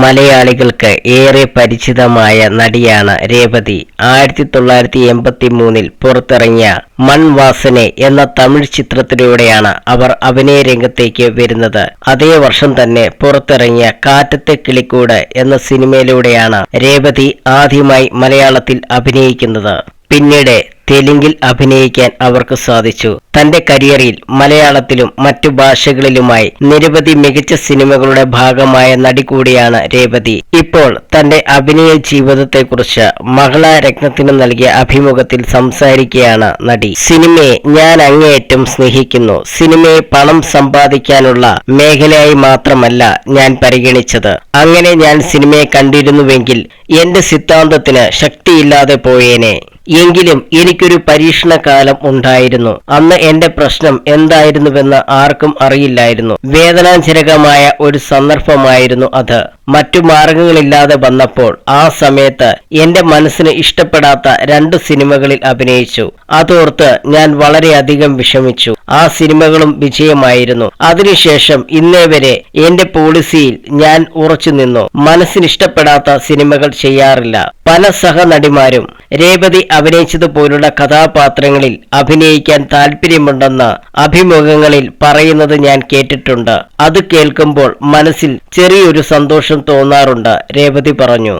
മലയാളികൾക്ക് ഏറെ പരിചിതമായ നടിയാണ് രേവതി. 1983 പുറത്തിറങ്ങിയ മൺവാസനെ എന്ന തമിഴ് ചിത്രത്തിലൂടെയാണ് അവർ അഭിനയ രംഗത്തേക്ക് വരുന്നത്. അതേ വർഷം തന്നെ പുറത്തിറങ്ങിയ കാറ്റത്തെ കിളിക്കൂട് എന്ന സിനിമയിലൂടെയാണ് രേവതി ആദ്യമായി മലയാളത്തിൽ അഭിനയിക്കുന്നത്. പിന്നീട് തെലുങ്കിൽ അഭിനയിക്കാൻ അവർക്ക് സാധിച്ചു. തന്റെ കരിയറിൽ മലയാളത്തിലും മറ്റു ഭാഷകളിലുമായി നിരവധി മികച്ച സിനിമകളുടെ ഭാഗമായ നടി കൂടിയാണ് രേവതി. ഇപ്പോൾ തന്റെ അഭിനയ ജീവിതത്തെക്കുറിച്ച് മകള രത്നത്തിന് നൽകിയ അഭിമുഖത്തിൽ സംസാരിക്കുകയാണ് നടി. സിനിമയെ ഞാൻ അങ്ങേയറ്റം സ്നേഹിക്കുന്നു. സിനിമയെ പണം സമ്പാദിക്കാനുള്ള മേഖലയായി മാത്രമല്ല ഞാൻ പരിഗണിച്ചത്. അങ്ങനെ ഞാൻ സിനിമയെ കണ്ടിരുന്നുവെങ്കിൽ എന്റെ സിദ്ധാന്തത്തിന് ശക്തിയില്ലാതെ പോയേനെ. എങ്കിലും എനിക്കൊരു പരീക്ഷണ കാലം ഉണ്ടായിരുന്നു. അന്ന് എന്റെ പ്രശ്നം എന്തായിരുന്നുവെന്ന് ആർക്കും അറിയില്ലായിരുന്നു. വേദനാജനകമായ ഒരു സന്ദർഭമായിരുന്നു അത്. മറ്റു മാർഗങ്ങളില്ലാതെ വന്നപ്പോൾ ആ സമയത്ത് എന്റെ മനസ്സിന് ഇഷ്ടപ്പെടാത്ത 2 സിനിമകളിൽ അഭിനയിച്ചു. അതോർത്ത് ഞാൻ വളരെയധികം വിഷമിച്ചു. ആ സിനിമകളും വിജയമായിരുന്നു. അതിനുശേഷം ഇന്നേ വരെ എന്റെ പോളിസിയിൽ ഞാൻ ഉറച്ചു നിന്നു. മനസ്സിനിഷ്ടപ്പെടാത്ത സിനിമകൾ ചെയ്യാറില്ല. പല സഹനടിമാരും രേവതി അഭിനയിച്ചതുപോലുള്ള കഥാപാത്രങ്ങളിൽ അഭിനയിക്കാൻ താല്പര്യമുണ്ടെന്ന് അഭിമുഖങ്ങളിൽ പറയുന്നത് ഞാൻ കേട്ടിട്ടുണ്ട്. അത് കേൾക്കുമ്പോൾ മനസ്സിൽ ചെറിയൊരു സന്തോഷം തോന്നാറുണ്ട്, രേവതി പറഞ്ഞു.